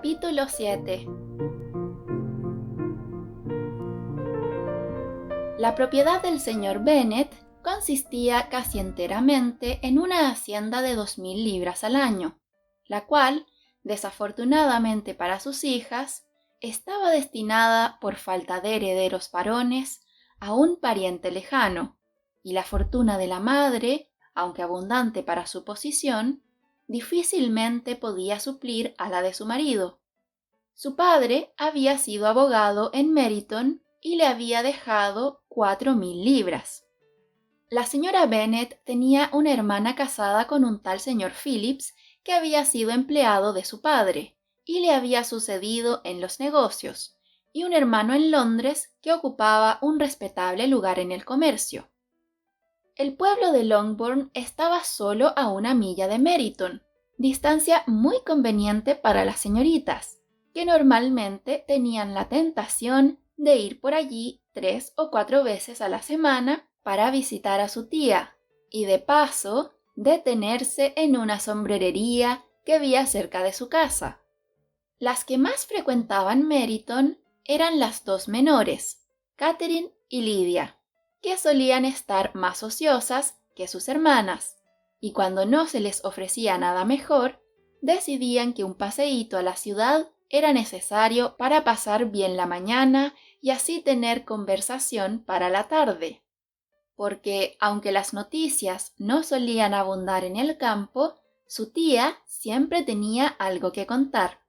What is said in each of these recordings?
Capítulo 7. La propiedad del señor Bennet consistía casi enteramente en una hacienda de 2000 libras al año, la cual, desafortunadamente para sus hijas, estaba destinada por falta de herederos varones a un pariente lejano, y la fortuna de la madre, aunque abundante para su posición, difícilmente podía suplir a la de su marido. Su padre había sido abogado en Meryton y le había dejado 4000 libras. La señora Bennet tenía una hermana casada con un tal señor Phillips que había sido empleado de su padre y le había sucedido en los negocios, y un hermano en Londres que ocupaba un respetable lugar en el comercio. El pueblo de Longbourn estaba solo a 1 milla de Meryton, distancia muy conveniente para las señoritas, que normalmente tenían la tentación de ir por allí 3 o 4 veces a la semana para visitar a su tía y de paso detenerse en una sombrerería que había cerca de su casa. Las que más frecuentaban Meryton eran las dos menores, Catherine y Lydia, que solían estar más ociosas que sus hermanas, y cuando no se les ofrecía nada mejor, decidían que un paseíto a la ciudad era necesario para pasar bien la mañana y así tener conversación para la tarde. Porque, aunque las noticias no solían abundar en el campo, su tía siempre tenía algo que contar.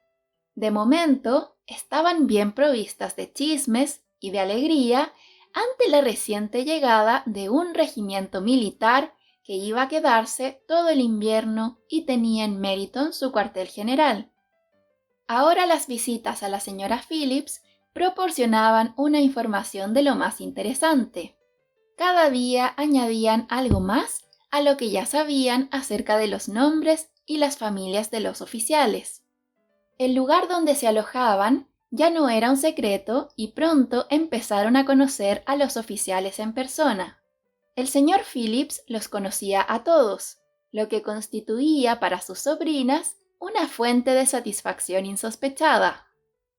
De momento, estaban bien provistas de chismes y de alegría ante la reciente llegada de un regimiento militar que iba a quedarse todo el invierno y tenía en Meryton su cuartel general. Ahora las visitas a la señora Phillips proporcionaban una información de lo más interesante. Cada día añadían algo más a lo que ya sabían acerca de los nombres y las familias de los oficiales. El lugar donde se alojaban ya no era un secreto y pronto empezaron a conocer a los oficiales en persona. El señor Phillips los conocía a todos, lo que constituía para sus sobrinas una fuente de satisfacción insospechada.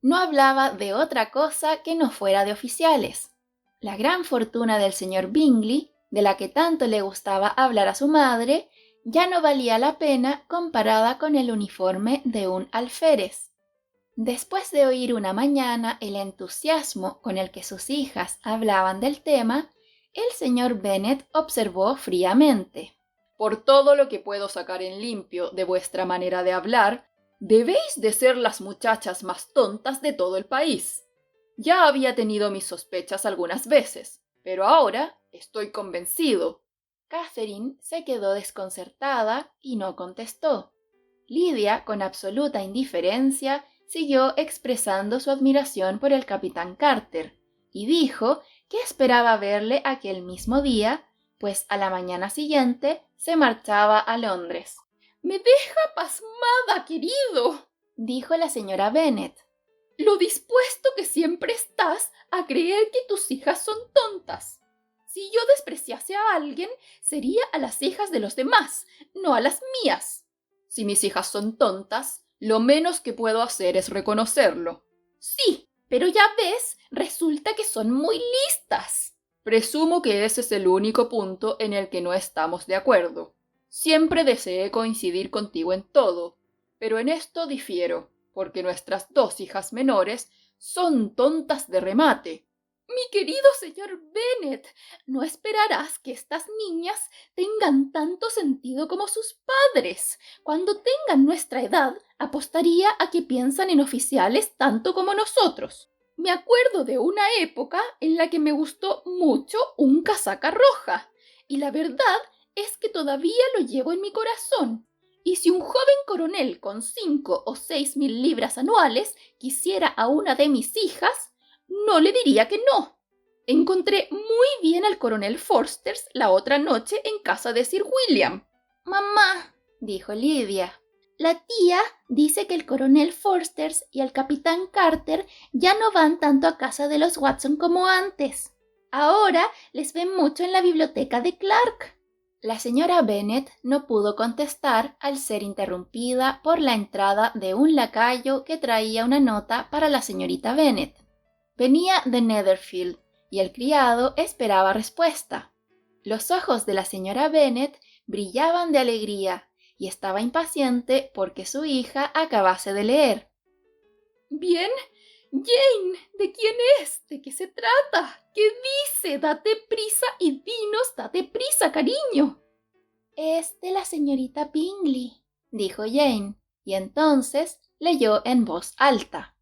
No hablaba de otra cosa que no fuera de oficiales. La gran fortuna del señor Bingley, de la que tanto le gustaba hablar a su madre, ya no valía la pena comparada con el uniforme de un alférez. Después de oír una mañana el entusiasmo con el que sus hijas hablaban del tema, el señor Bennet observó fríamente: «Por todo lo que puedo sacar en limpio de vuestra manera de hablar, debéis de ser las muchachas más tontas de todo el país. Ya había tenido mis sospechas algunas veces, pero ahora estoy convencido». Catherine se quedó desconcertada y no contestó. Lydia, con absoluta indiferencia, siguió expresando su admiración por el capitán Carter y dijo que esperaba verle aquel mismo día, pues a la mañana siguiente se marchaba a Londres. «Me deja pasmada, querido», dijo la señora Bennet. «Lo dispuesto que siempre estás a creer que tus hijas son tontas. Si yo despreciase a alguien, sería a las hijas de los demás, no a las mías. Si mis hijas son tontas, lo menos que puedo hacer es reconocerlo». «Sí, pero ya ves, resulta que son muy listas». «Presumo que ese es el único punto en el que no estamos de acuerdo. Siempre deseé coincidir contigo en todo, pero en esto difiero, porque nuestras dos hijas menores son tontas de remate». «Mi querido señor Bennet, no esperarás que estas niñas tengan tanto sentido como sus padres. Cuando tengan nuestra edad, apostaría a que piensan en oficiales tanto como nosotros. Me acuerdo de una época en la que me gustó mucho un casaca roja, y la verdad es que todavía lo llevo en mi corazón. Y si un joven coronel con 5 o 6 mil libras anuales quisiera a una de mis hijas, no le diría que no. Encontré muy bien al coronel Forsters la otra noche en casa de Sir William». «Mamá», dijo Lydia, «la tía dice que el coronel Forsters y el capitán Carter ya no van tanto a casa de los Watson como antes. Ahora les ven mucho en la biblioteca de Clark». La señora Bennet no pudo contestar al ser interrumpida por la entrada de un lacayo que traía una nota para la señorita Bennet. Venía de Netherfield y el criado esperaba respuesta. Los ojos de la señora Bennet brillaban de alegría y estaba impaciente porque su hija acabase de leer. Bien, Jane, ¿de quién es? ¿De qué se trata? ¿Qué dice? Date prisa y dinos, date prisa, cariño. Es de la señorita Bingley, dijo Jane, y entonces leyó en voz alta.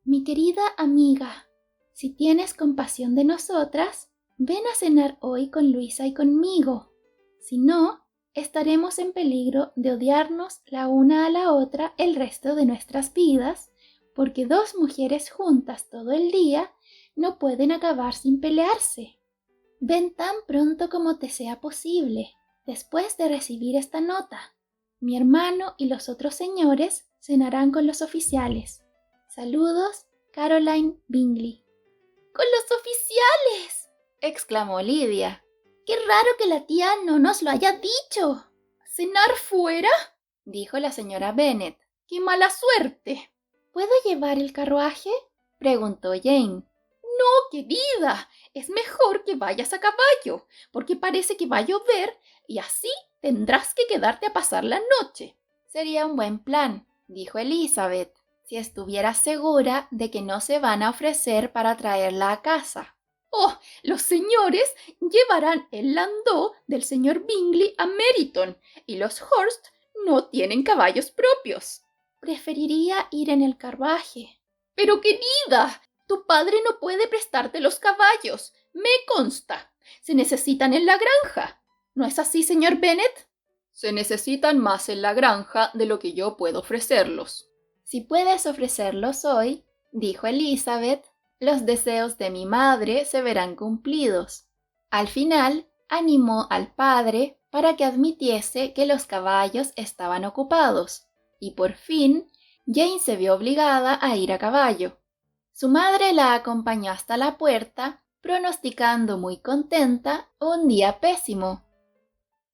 Mi querida amiga, si tienes compasión de nosotras, ven a cenar hoy con Luisa y conmigo. Si no, estaremos en peligro de odiarnos la una a la otra el resto de nuestras vidas, porque dos mujeres juntas todo el día no pueden acabar sin pelearse. Ven tan pronto como te sea posible, después de recibir esta nota. Mi hermano y los otros señores cenarán con los oficiales. Saludos, Caroline Bingley. ¡Con los oficiales!, exclamó Lidia. ¡Qué raro que la tía no nos lo haya dicho! ¿Cenar fuera?, dijo la señora Bennet. ¡Qué mala suerte! ¿Puedo llevar el carruaje?, preguntó Jane. No, querida, es mejor que vayas a caballo, porque parece que va a llover y así tendrás que quedarte a pasar la noche. Sería un buen plan, dijo Elizabeth, si estuvieras segura de que no se van a ofrecer para traerla a casa. Oh, los señores llevarán el landau del señor Bingley a Meryton y los Hurst no tienen caballos propios. Preferiría ir en el carruaje. Pero querida, tu padre no puede prestarte los caballos, me consta. Se necesitan en la granja. ¿No es así, señor Bennet? Se necesitan más en la granja de lo que yo puedo ofrecerlos. Si puedes ofrecerlos hoy, dijo Elizabeth, los deseos de mi madre se verán cumplidos. Al final, animó al padre para que admitiese que los caballos estaban ocupados, y por fin Jane se vio obligada a ir a caballo. Su madre la acompañó hasta la puerta, pronosticando muy contenta un día pésimo.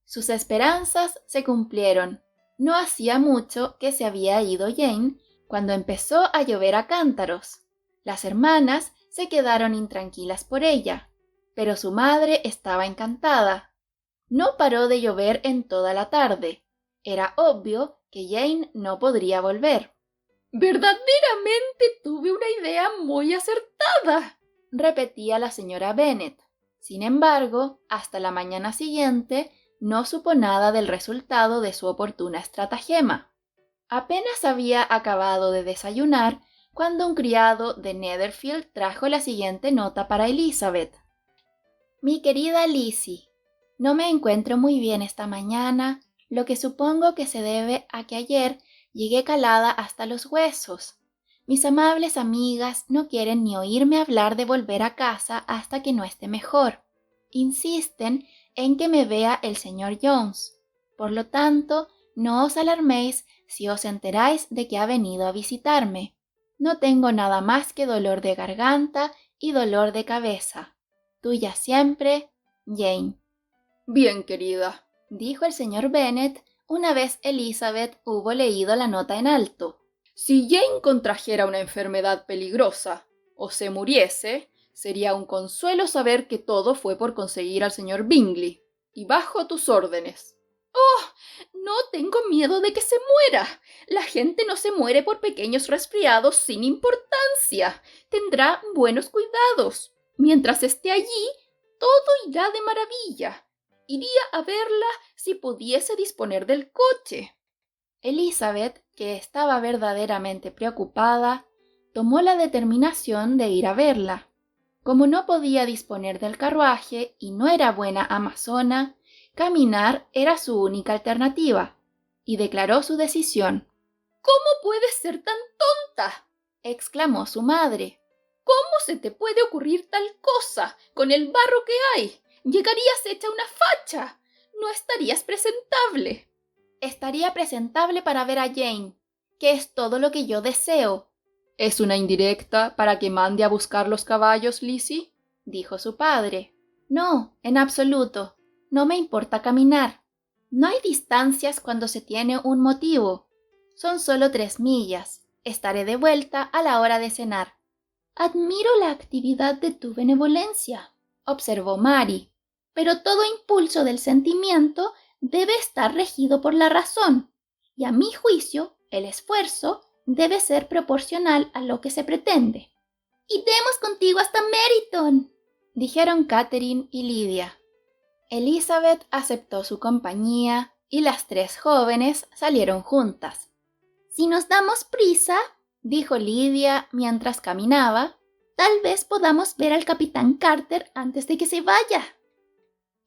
Sus esperanzas se cumplieron. No hacía mucho que se había ido Jane cuando empezó a llover a cántaros. Las hermanas se quedaron intranquilas por ella, pero su madre estaba encantada. No paró de llover en toda la tarde. Era obvio que Jane no podría volver. Verdaderamente tuve una idea muy acertada, repetía la señora Bennet. Sin embargo, hasta la mañana siguiente no supo nada del resultado de su oportuna estratagema. Apenas había acabado de desayunar cuando un criado de Netherfield trajo la siguiente nota para Elizabeth. Mi querida Lizzie, no me encuentro muy bien esta mañana, lo que supongo que se debe a que ayer llegué calada hasta los huesos. Mis amables amigas no quieren ni oírme hablar de volver a casa hasta que no esté mejor. Insisten en que me vea el señor Jones. Por lo tanto, no os alarméis si os enteráis de que ha venido a visitarme. No tengo nada más que dolor de garganta y dolor de cabeza. Tuya siempre, Jane. Bien, querida, dijo el señor Bennet una vez Elizabeth hubo leído la nota en alto. Si Jane contrajera una enfermedad peligrosa o se muriese, sería un consuelo saber que todo fue por conseguir al señor Bingley, y bajo tus órdenes. ¡Oh! No tengo miedo de que se muera. La gente no se muere por pequeños resfriados sin importancia. Tendrá buenos cuidados. Mientras esté allí, todo irá de maravilla. Iría a verla si pudiese disponer del coche. Elizabeth, que estaba verdaderamente preocupada, tomó la determinación de ir a verla. Como no podía disponer del carruaje y no era buena amazona, caminar era su única alternativa, y declaró su decisión. ¿Cómo puedes ser tan tonta?, exclamó su madre. ¿Cómo se te puede ocurrir tal cosa con el barro que hay? Llegarías hecha una facha. No estarías presentable. Estaría presentable para ver a Jane, que es todo lo que yo deseo. ¿Es una indirecta para que mande a buscar los caballos, Lizzie?, dijo su padre. No, en absoluto. no me importa caminar. No hay distancias cuando se tiene un motivo. Son solo 3 millas. Estaré de vuelta a la hora de cenar. Admiro la actividad de tu benevolencia, observó Mary. pero todo impulso del sentimiento debe estar regido por la razón, y a mi juicio, el esfuerzo debe ser proporcional a lo que se pretende. ¡Iremos contigo hasta Meryton!, dijeron Catherine y Lidia. Elizabeth aceptó su compañía y las 3 jóvenes salieron juntas. Si nos damos prisa, dijo Lidia mientras caminaba, tal vez podamos ver al capitán Carter antes de que se vaya.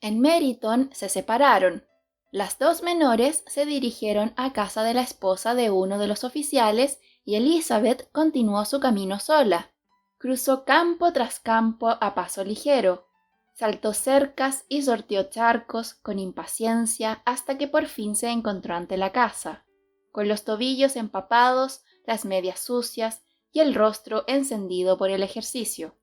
En Meryton se separaron. Las 2 menores se dirigieron a casa de la esposa de uno de los oficiales y Elizabeth continuó su camino sola. Cruzó campo tras campo a paso ligero. Saltó cercas y sorteó charcos con impaciencia hasta que por fin se encontró ante la casa, con los tobillos empapados, las medias sucias y el rostro encendido por el ejercicio.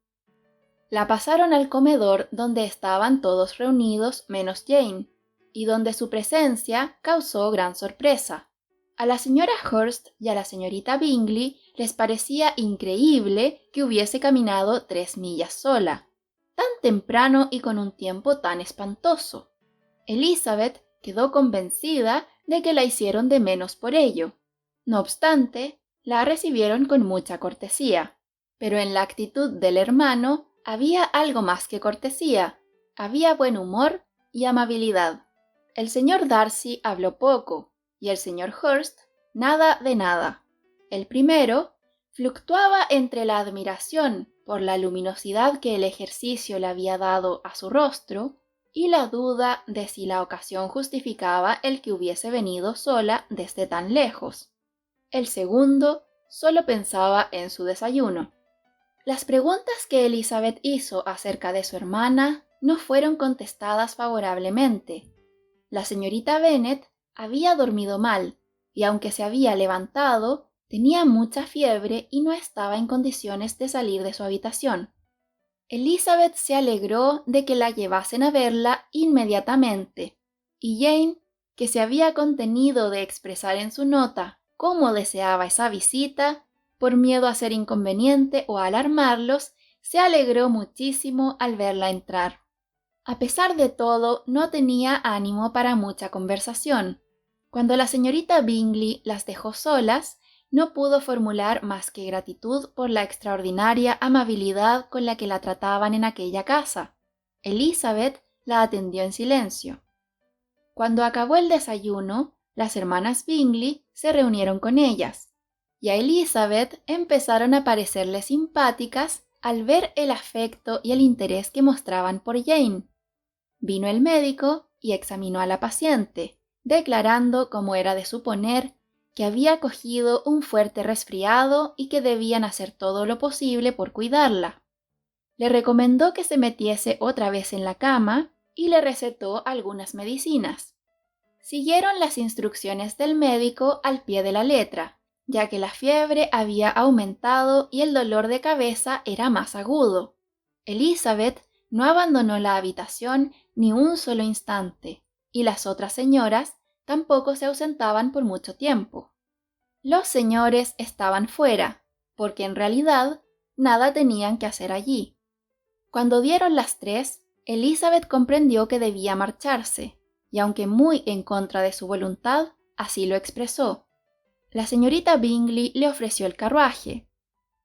La pasaron al comedor donde estaban todos reunidos menos Jane, y donde su presencia causó gran sorpresa. A la señora Hurst y a la señorita Bingley les parecía increíble que hubiese caminado 3 millas sola, tan temprano y con un tiempo tan espantoso. Elizabeth quedó convencida de que la hicieron de menos por ello. No obstante, la recibieron con mucha cortesía, pero en la actitud del hermano había algo más que cortesía, había buen humor y amabilidad. El señor Darcy habló poco, y el señor Hurst nada de nada. El primero fluctuaba entre la admiración por la luminosidad que el ejercicio le había dado a su rostro y la duda de si la ocasión justificaba el que hubiese venido sola desde tan lejos. El segundo solo pensaba en su desayuno. Las preguntas que Elizabeth hizo acerca de su hermana no fueron contestadas favorablemente. La señorita Bennet había dormido mal, y aunque se había levantado, tenía mucha fiebre y no estaba en condiciones de salir de su habitación. Elizabeth se alegró de que la llevasen a verla inmediatamente, y Jane, que se había contenido de expresar en su nota cómo deseaba esa visita, por miedo a ser inconveniente o a alarmarlos, se alegró muchísimo al verla entrar. A pesar de todo, no tenía ánimo para mucha conversación. Cuando la señorita Bingley las dejó solas, no pudo formular más que gratitud por la extraordinaria amabilidad con la que la trataban en aquella casa. Elizabeth la atendió en silencio. Cuando acabó el desayuno, las hermanas Bingley se reunieron con ellas, y a Elizabeth empezaron a parecerle simpáticas al ver el afecto y el interés que mostraban por Jane. Vino el médico y examinó a la paciente, declarando, como era de suponer, que había cogido un fuerte resfriado y que debían hacer todo lo posible por cuidarla. Le recomendó que se metiese otra vez en la cama y le recetó algunas medicinas. Siguieron las instrucciones del médico al pie de la letra, ya que la fiebre había aumentado y el dolor de cabeza era más agudo. Elizabeth no abandonó la habitación ni un solo instante, y las otras señoras tampoco se ausentaban por mucho tiempo. Los señores estaban fuera, porque en realidad nada tenían que hacer allí. Cuando dieron las 3, Elizabeth comprendió que debía marcharse, y aunque muy en contra de su voluntad, así lo expresó. La señorita Bingley le ofreció el carruaje.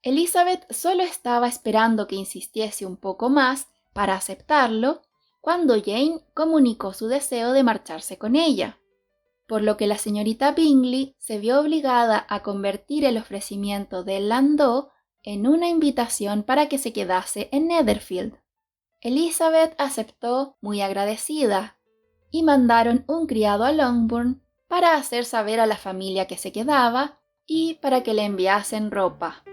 Elizabeth solo estaba esperando que insistiese un poco más para aceptarlo, cuando Jane comunicó su deseo de marcharse con ella, por lo que la señorita Bingley se vio obligada a convertir el ofrecimiento del landau en una invitación para que se quedase en Netherfield. Elizabeth aceptó muy agradecida, y mandaron un criado a Longbourn para hacer saber a la familia que se quedaba y para que le enviasen ropa.